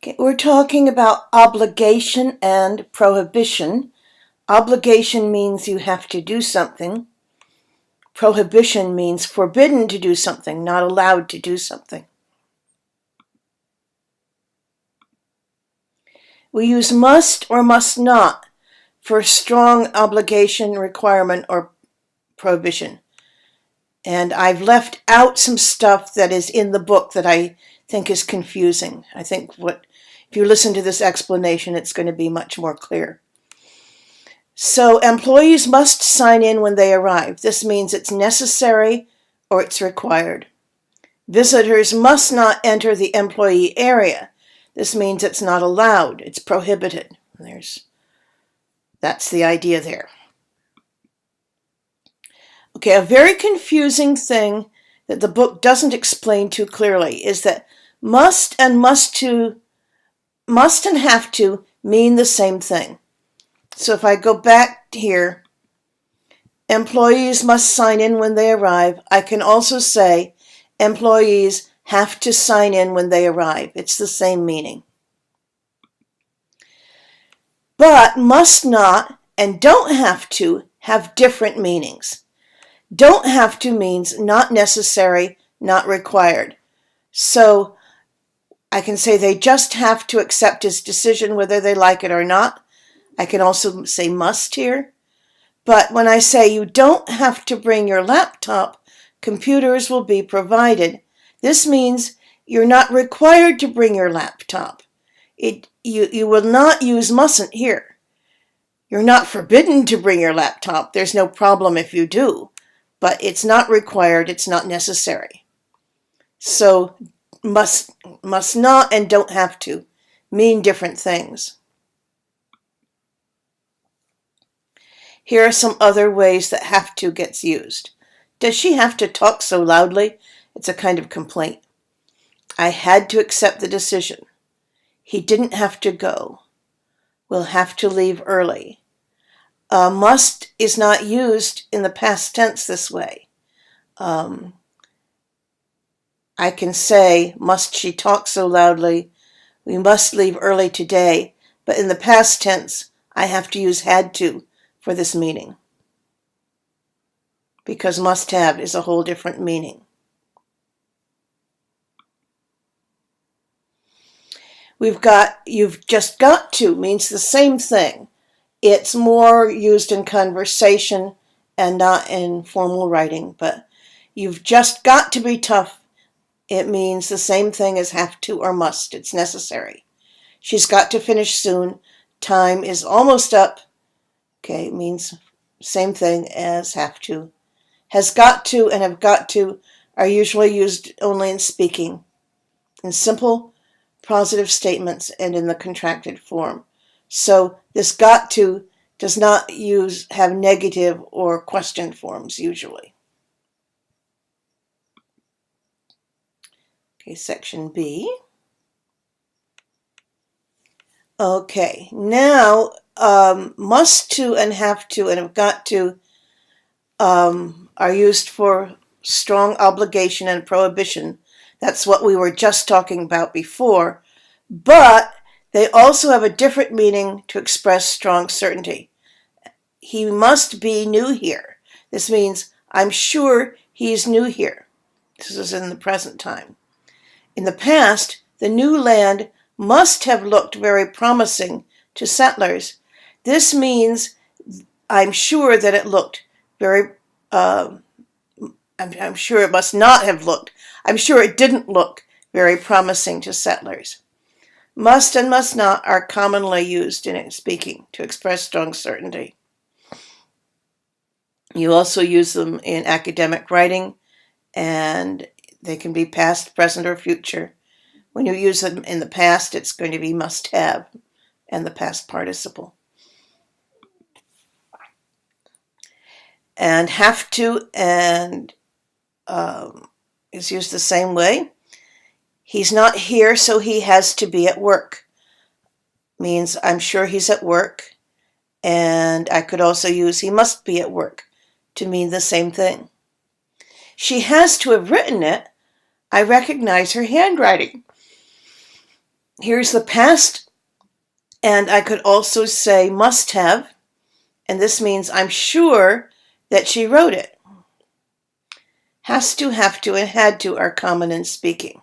Okay, we're talking about obligation and prohibition. Obligation means you have to do something. Prohibition means forbidden to do something, not allowed to do something. We use must or must not for strong obligation, requirement, or prohibition. And I've left out some stuff that is in the book that I think is confusing. I think if you listen to this explanation, it's going to be much more clear. So employees must sign in when they arrive. This means it's necessary or it's required. Visitors must not enter the employee area. This means it's not allowed. It's prohibited. That's the idea there. Okay, a very confusing thing that the book doesn't explain too clearly is that must and have to mean the same thing. So if I go back here, employees must sign in when they arrive. I can also say employees have to sign in when they arrive. It's the same meaning. But must not and don't have to have different meanings. Don't have to means not necessary, not required. So I can say they just have to accept his decision whether they like it or not. I can also say must here. But when I say you don't have to bring your laptop, computers will be provided. This means you're not required to bring your laptop. You will not use mustn't here. You're not forbidden to bring your laptop. There's no problem if you do. But it's not required. It's not necessary. So must not and don't have to mean different things. Here are some other ways that have to gets used. Does she have to talk so loudly? It's a kind of complaint. I had to accept the decision. He didn't have to go. We'll have to leave early. Must is not used in the past tense this way. I can say, must she talk so loudly? We must leave early today. But in the past tense, I have to use had to for this meaning, because must have is a whole different meaning. We've got you've just got to means the same thing. It's more used in conversation and not in formal writing, but you've just got to be tough. It means the same thing as have to or must. It's necessary. She's got to finish soon. Time is almost up. Okay, it means same thing as have to. Has got to and have got to are usually used only in speaking, in simple positive statements and in the contracted form. So this got to does not have negative or question forms usually. Okay, section B. Okay, now must to and have to and have got to are used for strong obligation and prohibition. That's what we were just talking about before. But they also have a different meaning to express strong certainty. He must be new here. This means I'm sure he's new here. This is in the present time. In the past, the new land must have looked very promising to settlers. This means I'm sure that it looked very, I'm sure it must not have looked. I'm sure it didn't look very promising to settlers. Must and must not are commonly used in speaking to express strong certainty. You also use them in academic writing, and they can be past, present, or future. When you use them in the past, it's going to be must have and the past participle. And have to and is used the same way. He's not here, so he has to be at work. Means I'm sure he's at work. And I could also use he must be at work to mean the same thing. She has to have written it. I recognize her handwriting. Here's the past, and I could also say must have, and this means I'm sure that she wrote it. Has to, have to, and had to are common in speaking.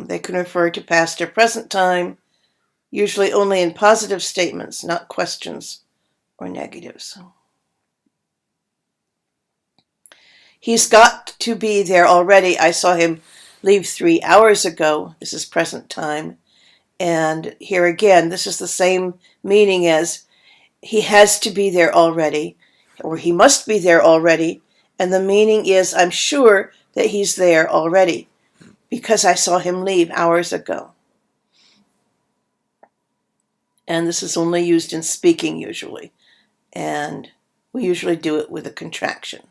They can refer to past or present time, usually only in positive statements, not questions or negatives. He's got to be there already. I saw him leave 3 hours ago. This is present time. And here again, this is the same meaning as he has to be there already, or he must be there already. And the meaning is, I'm sure that he's there already because I saw him leave hours ago. And this is only used in speaking usually. And we usually do it with a contraction.